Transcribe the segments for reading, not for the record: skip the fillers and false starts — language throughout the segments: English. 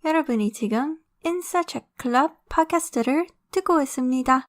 여러분이 지금 인싸 책 클럽 팟캐스트를 듣고 있습니다.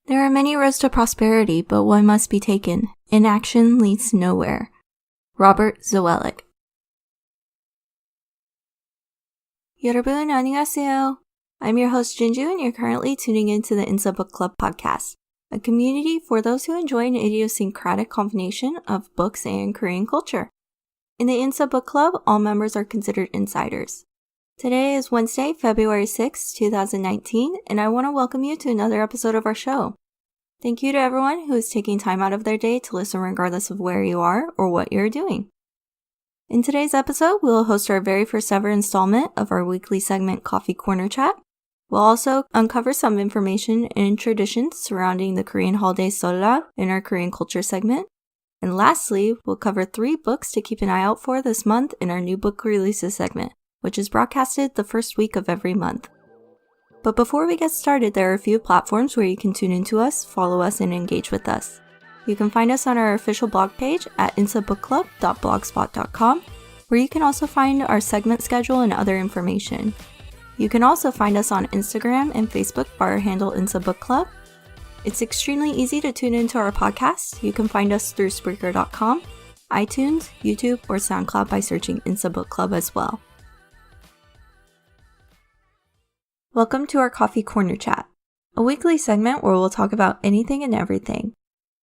There are many roads to prosperity, but one must be taken. Inaction leads nowhere. Robert Seollal. 여러분 안녕하세요. I'm your host Jinju, and you're currently tuning into the Inssa Book Club podcast, a community for those who enjoy an idiosyncratic combination of books and Korean culture. In the Inssa Book Club, all members are considered insiders. Today is Wednesday, February 6, 2019, and I want to welcome you to another episode of our show. Thank you to everyone who is taking time out of their day to listen regardless of where you are or what you're doing. In today's episode, we'll host our very first ever installment of our weekly segment Coffee Corner Chat. We'll also uncover some information and traditions surrounding the Korean holiday Seollal in our Korean culture segment. And lastly, we'll cover 3 books to keep an eye out for this month in our new book releases segment, which is broadcasted the first week of every month. But before we get started, there are a few platforms where you can tune into us, follow us, and engage with us. You can find us on our official blog page at inssabookclub.blogspot.com, where you can also find our segment schedule and other information. You can also find us on Instagram and Facebook by our handle Inssa Book Club. It's extremely easy to tune into our podcast. You can find us through Spreaker.com, iTunes, YouTube, or SoundCloud by searching Inssa Book Club as well. Welcome to our Coffee Corner Chat, a weekly segment where we'll talk about anything and everything.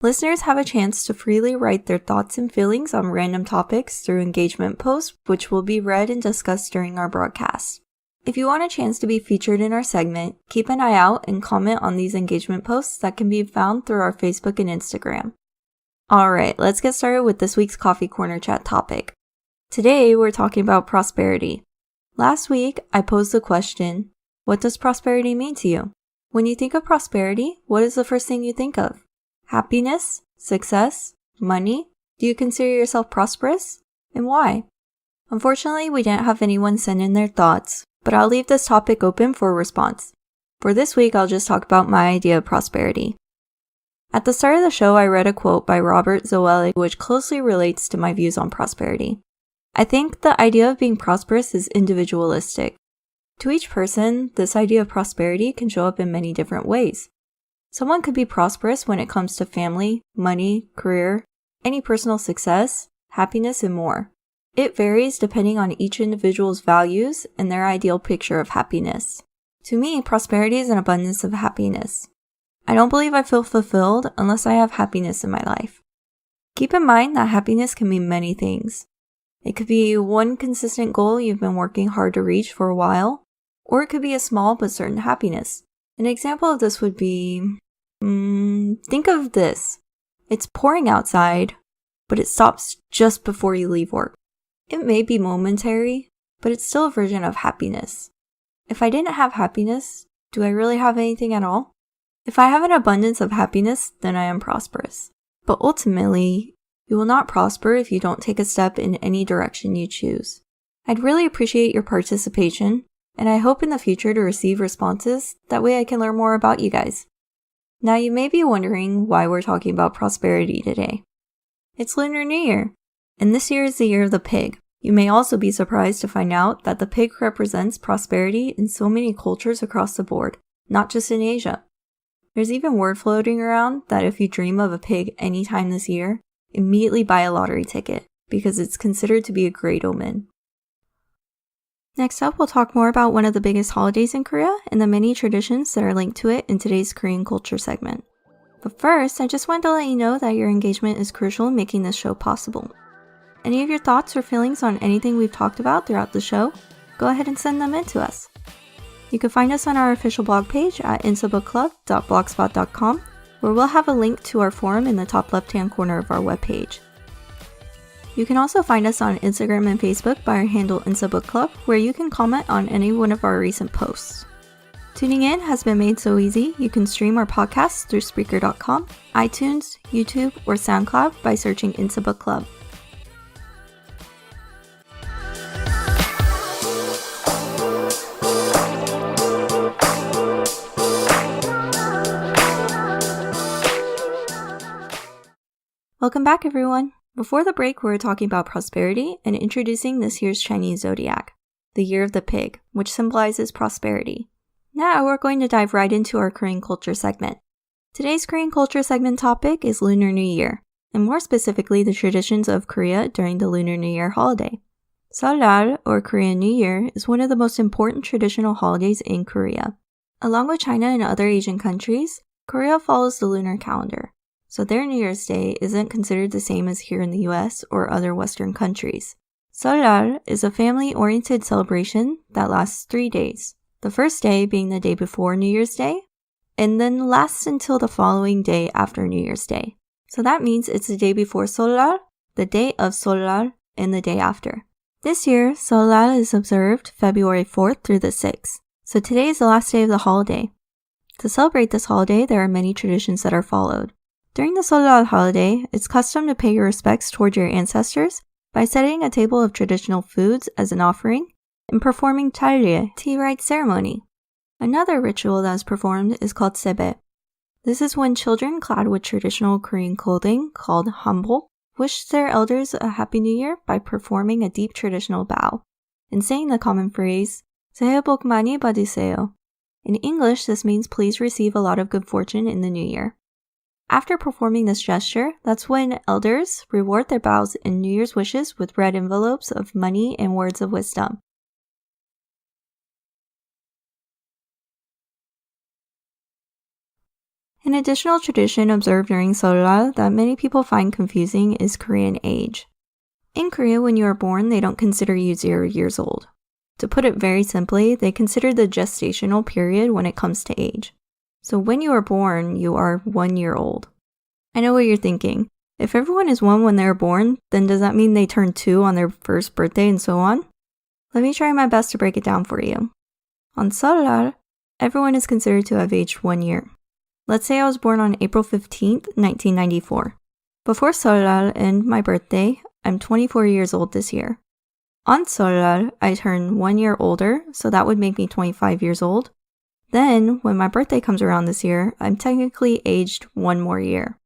Listeners have a chance to freely write their thoughts and feelings on random topics through engagement posts, which will be read and discussed during our broadcast. If you want a chance to be featured in our segment, keep an eye out and comment on these engagement posts that can be found through our Facebook and Instagram. Alright, let's get started with this week's Coffee Corner Chat topic. Today, we're talking about prosperity. Last week, I posed the question, what does prosperity mean to you? When you think of prosperity, what is the first thing you think of? Happiness? Success? Money? Do you consider yourself prosperous? And why? Unfortunately, we didn't have anyone send in their thoughts, but I'll leave this topic open for a response. For this week, I'll just talk about my idea of prosperity. At the start of the show, I read a quote by Robert Seollal which closely relates to my views on prosperity. I think the idea of being prosperous is individualistic. To each person, this idea of prosperity can show up in many different ways. Someone could be prosperous when it comes to family, money, career, any personal success, happiness, and more. It varies depending on each individual's values and their ideal picture of happiness. To me, prosperity is an abundance of happiness. I don't believe I feel fulfilled unless I have happiness in my life. Keep in mind that happiness can mean many things. It could be one consistent goal you've been working hard to reach for a while, or it could be a small but certain happiness. An example of this would be, think of this. It's pouring outside, but it stops just before you leave work. It may be momentary, but it's still a version of happiness. If I didn't have happiness, do I really have anything at all? If I have an abundance of happiness, then I am prosperous. But ultimately, you will not prosper if you don't take a step in any direction you choose. I'd really appreciate your participation, and I hope in the future to receive responses, that way I can learn more about you guys. Now you may be wondering why we're talking about prosperity today. It's Lunar New Year, and this year is the year of the pig. You may also be surprised to find out that the pig represents prosperity in so many cultures across the board, not just in Asia. There's even word floating around that if you dream of a pig anytime this year, immediately buy a lottery ticket, because it's considered to be a great omen. Next up, we'll talk more about one of the biggest holidays in Korea and the many traditions that are linked to it in today's Korean culture segment. But first, I just wanted to let you know that your engagement is crucial in making this show possible. Any of your thoughts or feelings on anything we've talked about throughout the show, go ahead and send them in to us. You can find us on our official blog page at inssabookclub.blogspot.com, where we'll have a link to our forum in the top left-hand corner of our webpage. You can also find us on Instagram and Facebook by our handle Inssa Book Club, where you can comment on any one of our recent posts. Tuning in has been made so easy, you can stream our podcasts through Spreaker.com, iTunes, YouTube, or SoundCloud by searching Inssa Book Club. Welcome back, everyone. Before the break, we were talking about prosperity and introducing this year's Chinese zodiac, the Year of the Pig, which symbolizes prosperity. Now we're going to dive right into our Korean culture segment. Today's Korean culture segment topic is Lunar New Year, and more specifically the traditions of Korea during the Lunar New Year holiday. Seollal, or Korean New Year, is one of the most important traditional holidays in Korea. Along with China and other Asian countries, Korea follows the lunar calendar. So their New Year's Day isn't considered the same as here in the US or other Western countries. Seollal is a family-oriented celebration that lasts 3 days, the first day being the day before New Year's Day, and then lasts until the following day after New Year's Day. So that means it's the day before Seollal, the day of Seollal, and the day after. This year, Seollal is observed February 4th through the 6th, so today is the last day of the holiday. To celebrate this holiday, there are many traditions that are followed. During the Seollal holiday, it's custom to pay your respects toward your ancestors by setting a table of traditional foods as an offering and performing 찰리에, tea rite ceremony. Another ritual that is performed is called 세배. This is when children clad with traditional Korean clothing called hanbok wish their elders a happy new year by performing a deep traditional bow and saying the common phrase, 새해 복 많이 받으세요. In English, this means please receive a lot of good fortune in the new year. After performing this gesture, that's when elders reward their bows and New Year's wishes with red envelopes of money and words of wisdom. An additional tradition observed during Seollal that many people find confusing is Korean age. In Korea, when you are born, they don't consider you 0 years old. To put it very simply, they consider the gestational period when it comes to age. So when you are born, you are 1 year old. I know what you're thinking. If everyone is 1 when they're born, then does that mean they turn 2 on their first birthday and so on? Let me try my best to break it down for you. On Seollal, everyone is considered to have aged 1 year. Let's say I was born on April 15th, 1994. Before Seollal and my birthday, I'm 24 years old this year. On Seollal, I turn 1 year older, so that would make me 25 years old. Then, when my birthday comes around this year, I'm technically aged 1 more year.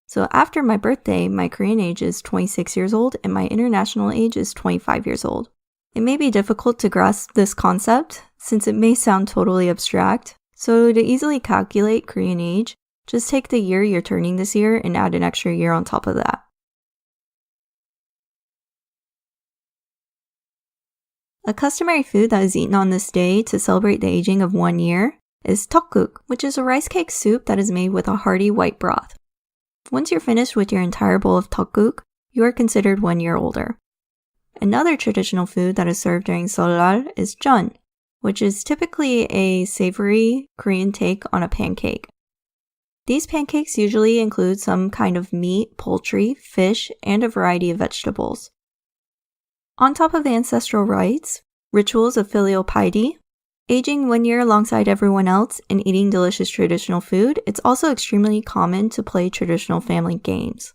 So after my birthday, my Korean age is 26 years old and my international age is 25 years old. It may be difficult to grasp this concept since it may sound totally abstract, so to easily calculate Korean age, just take the year you're turning this year and add an extra year on top of that. A customary food that is eaten on this day to celebrate the aging of 1 year is tteokguk, which is a rice cake soup that is made with a hearty white broth. Once you're finished with your entire bowl of tteokguk, you are considered 1 year older. Another traditional food that is served during Seollal is jeon, which is typically a savory Korean take on a pancake. These pancakes usually include some kind of meat, poultry, fish, and a variety of vegetables. On top of the ancestral rites, rituals of filial piety, aging 1 year alongside everyone else, and eating delicious traditional food, it's also extremely common to play traditional family games.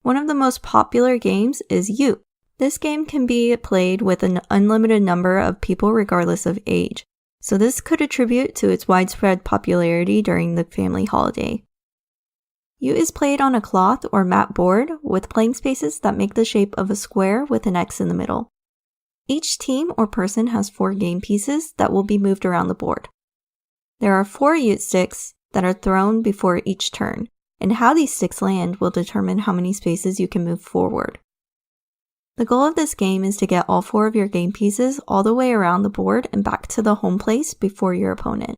One of the most popular games is Yu. This game can be played with an unlimited number of people regardless of age, so this could attribute to its widespread popularity during the family holiday. Yu is played on a cloth or mat board with playing spaces that make the shape of a square with an X in the middle. Each team or person has 4 game pieces that will be moved around the board. There are 4 Yu sticks that are thrown before each turn, and how these sticks land will determine how many spaces you can move forward. The goal of this game is to get all 4 of your game pieces all the way around the board and back to the home place before your opponent.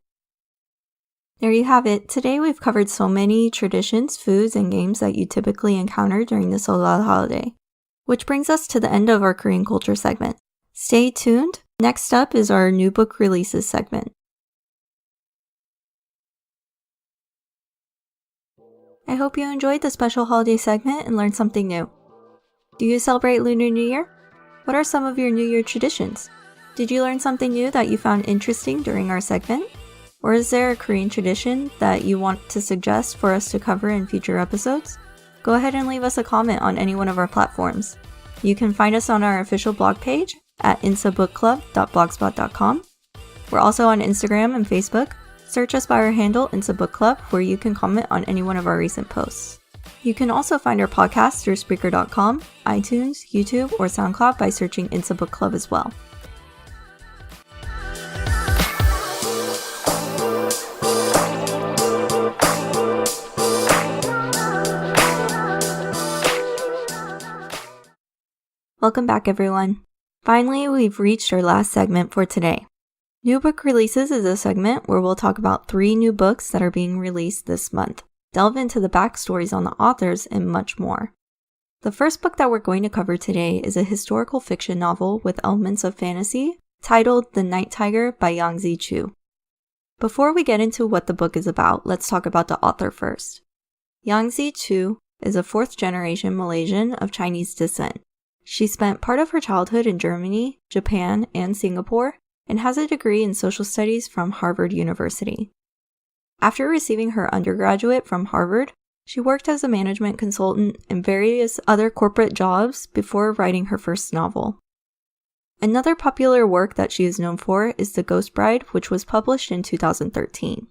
There you have it. Today we've covered so many traditions, foods, and games that you typically encounter during the Seollal holiday. Which brings us to the end of our Korean culture segment. Stay tuned. Next up is our new book releases segment. I hope you enjoyed the special holiday segment and learned something new. Do you celebrate Lunar New Year? What are some of your New Year traditions? Did you learn something new that you found interesting during our segment? Or is there a Korean tradition that you want to suggest for us to cover in future episodes? Go ahead and leave us a comment on any one of our platforms. You can find us on our official blog page at insabookclub.blogspot.com. We're also on Instagram and Facebook. Search us by our handle, Inssa Book Club, where you can comment on any one of our recent posts. You can also find our podcast through Spreaker.com, iTunes, YouTube, or SoundCloud by searching Inssa Book Club as well. Welcome back, everyone. Finally, we've reached our last segment for today. New Book Releases is a segment where we'll talk about 3 new books that are being released this month, delve into the backstories on the authors, and much more. The first book that we're going to cover today is a historical fiction novel with elements of fantasy titled The Night Tiger by Jinju. Before we get into what the book is about, let's talk about the author first. Jinju is a 4th-generation Malaysian of Chinese descent. She spent part of her childhood in Germany, Japan, and Singapore, and has a degree in social studies from Harvard University. After receiving her undergraduate from Harvard, she worked as a management consultant and various other corporate jobs before writing her first novel. Another popular work that she is known for is The Ghost Bride, which was published in 2013.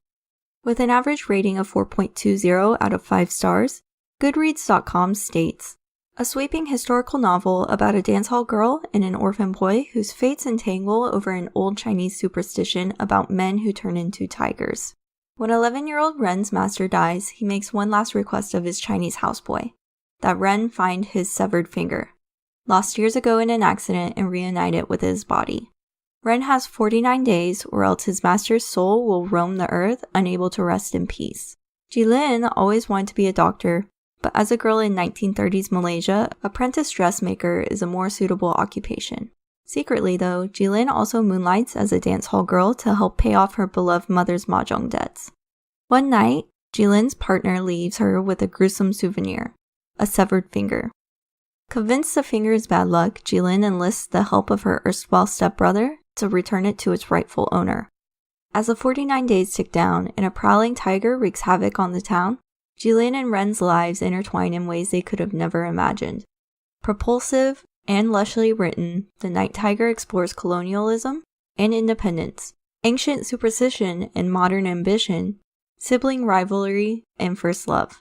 With an average rating of 4.20 out of 5 stars, Goodreads.com states, "A sweeping historical novel about a dance hall girl and an orphan boy whose fates entangle over an old Chinese superstition about men who turn into tigers. When 11-year-old Ren's master dies, he makes one last request of his Chinese houseboy, that Ren find his severed finger, lost years ago in an accident, and reunite it with his body. Ren has 49 days, or else his master's soul will roam the earth, unable to rest in peace." Jilin always wanted to be a doctor, but as a girl in 1930s Malaysia, apprentice dressmaker is a more suitable occupation. Secretly, though, Jilin also moonlights as a dance hall girl to help pay off her beloved mother's mahjong debts. One night, Jilin's partner leaves her with a gruesome souvenir, a severed finger. Convinced the finger is bad luck, Jilin enlists the help of her erstwhile stepbrother to return it to its rightful owner. As the 49 days tick down and a prowling tiger wreaks havoc on the town, Jilin and Ren's lives intertwine in ways they could have never imagined. Propulsive and lushly written, The Night Tiger explores colonialism and independence, ancient superstition and modern ambition, sibling rivalry, and first love.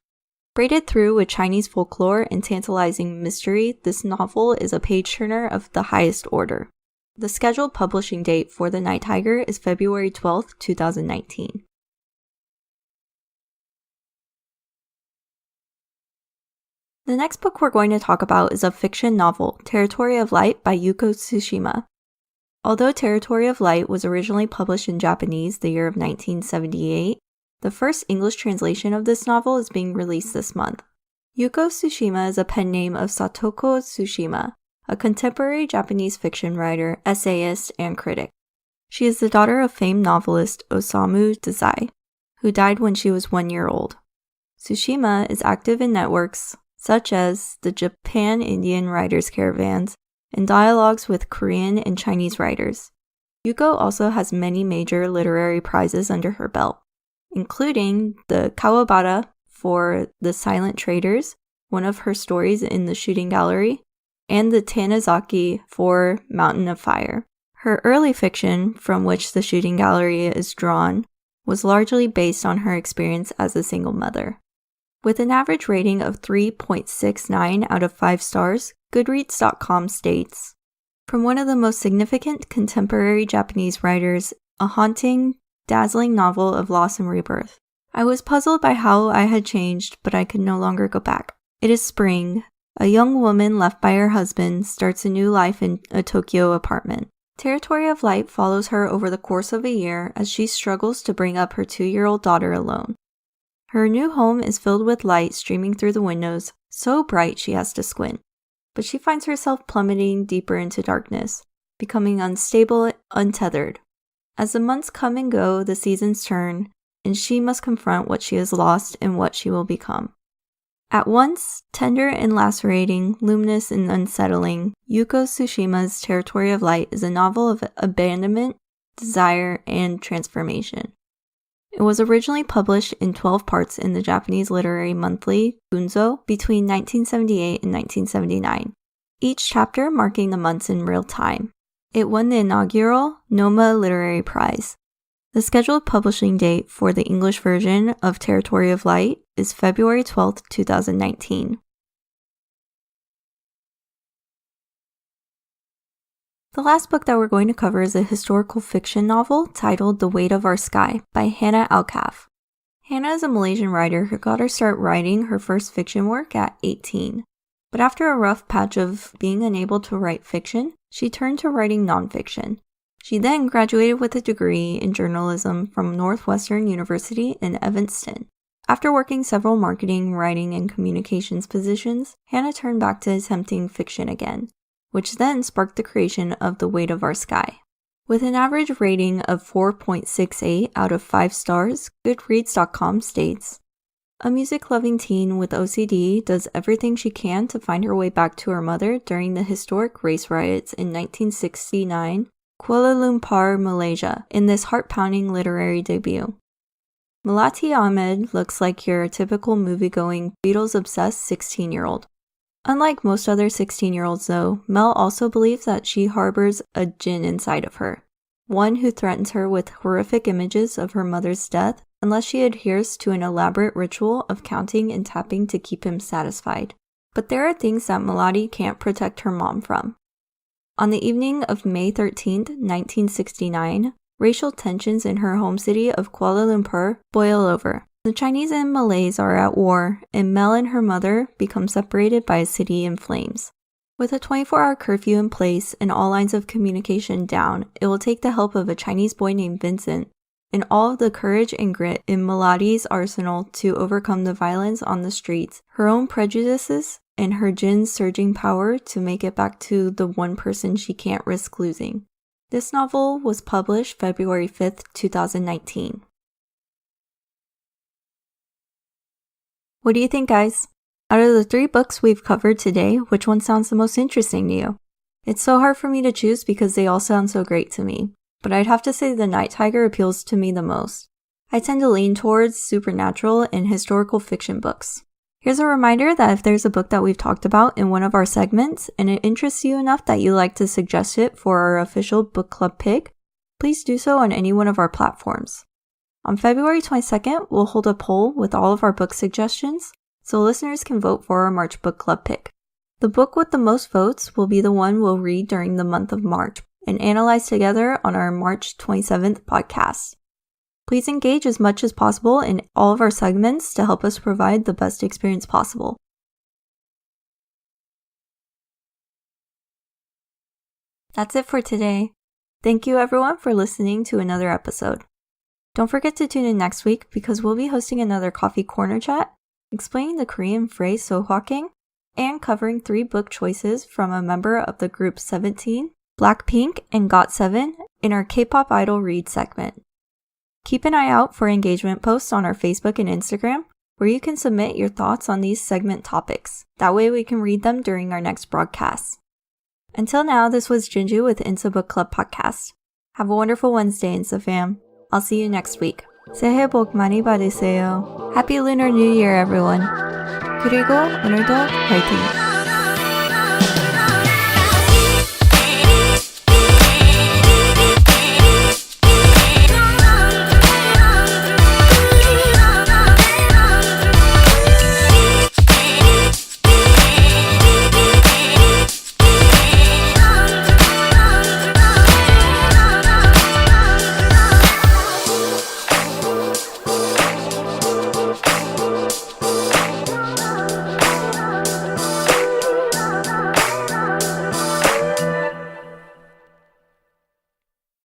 Braided through with Chinese folklore and tantalizing mystery, this novel is a page-turner of the highest order. The scheduled publishing date for The Night Tiger is February 12, 2019. The next book we're going to talk about is a fiction novel, Territory of Light by Yuko Tsushima. Although Territory of Light was originally published in Japanese the year of 1978, the first English translation of this novel is being released this month. Yuko Tsushima is a pen name of Satoko Tsushima, a contemporary Japanese fiction writer, essayist, and critic. She is the daughter of famed novelist Osamu Dazai, who died when she was 1 year old. Tsushima is active in networks such as the Japan Indian Writers Caravans and dialogues with Korean and Chinese writers. Yuko also has many major literary prizes under her belt, including the Kawabata for The Silent Traders, one of her stories in the Shooting Gallery, and the Tanizaki for Mountain of Fire. Her early fiction, from which the Shooting Gallery is drawn, was largely based on her experience as a single mother. With an average rating of 3.69 out of 5 stars, Goodreads.com states, "From one of the most significant contemporary Japanese writers, a haunting, dazzling novel of loss and rebirth. I was puzzled by how I had changed, but I could no longer go back. It is spring. A young woman left by her husband starts a new life in a Tokyo apartment. Territory of Light follows her over the course of a year as she struggles to bring up her 2-year-old daughter alone. Her new home is filled with light streaming through the windows, so bright she has to squint. But she finds herself plummeting deeper into darkness, becoming unstable, untethered. As the months come and go, the seasons turn, and she must confront what she has lost and what she will become." At once tender and lacerating, luminous and unsettling, Yuko Tsushima's Territory of Light is a novel of abandonment, desire, and transformation. It was originally published in 12 parts in the Japanese literary monthly Gunzo between 1978 and 1979, each chapter marking the months in real time. It won the inaugural Noma Literary Prize. The scheduled publishing date for the English version of Territory of Light is February 12, 2019. The last book that we're going to cover is a historical fiction novel titled The Weight of Our Sky by Hannah Alkaf. Hannah is a Malaysian writer who got her start writing her first fiction work at 18. But after a rough patch of being unable to write fiction, she turned to writing nonfiction. She then graduated with a degree in journalism from Northwestern University in Evanston. After working several marketing, writing, and communications positions, Hannah turned back to attempting fiction again, which then sparked the creation of The Weight of Our Sky. With an average rating of 4.68 out of 5 stars, Goodreads.com states, "A music-loving teen with OCD does everything she can to find her way back to her mother during the historic race riots in 1969, Kuala Lumpur, Malaysia, in this heart-pounding literary debut. Melati Ahmed looks like your typical movie-going, Beatles-obsessed 16-year-old. Unlike most other 16-year-olds though, Mel also believes that she harbors a djinn inside of her, one who threatens her with horrific images of her mother's death unless she adheres to an elaborate ritual of counting and tapping to keep him satisfied. But there are things that Melati can't protect her mom from. On the evening of May 13, 1969, racial tensions in her home city of Kuala Lumpur boil over. The Chinese and Malays are at war, and Mel and her mother become separated by a city in flames. With a 24-hour curfew in place and all lines of communication down, it will take the help of a Chinese boy named Vincent and all of the courage and grit in Melati's arsenal to overcome the violence on the streets, her own prejudices, and her djinn's surging power to make it back to the one person she can't risk losing. This novel was published February 5th, 2019. What do you think, guys? Out of the 3 books we've covered today, which one sounds the most interesting to you? It's so hard for me to choose because they all sound so great to me, but I'd have to say The Night Tiger appeals to me the most. I tend to lean towards supernatural and historical fiction books. Here's a reminder that if there's a book that we've talked about in one of our segments and it interests you enough that you like to suggest it for our official book club pick, please do so on any one of our platforms. On February 22nd, we'll hold a poll with all of our book suggestions, so listeners can vote for our March book club pick. The book with the most votes will be the one we'll read during the month of March and analyze together on our March 27th podcast. Please engage as much as possible in all of our segments to help us provide the best experience possible. That's it for today. Thank you everyone for listening to another episode. Don't forget to tune in next week because we'll be hosting another coffee corner chat, explaining the Korean phrase sohwaking, and covering 3 book choices from a member of the group 17, Blackpink, and GOT7 in our K-pop idol read segment. Keep an eye out for engagement posts on our Facebook and Instagram, where you can submit your thoughts on these segment topics. That way we can read them during our next broadcast. Until now, this was Jinju with Inssa Book Club podcast. Have a wonderful Wednesday, Inssa fam. I'll see you next week. 새해 복 많이 받으세요. Happy Lunar New Year, everyone. 그리고 오늘도 화이팅!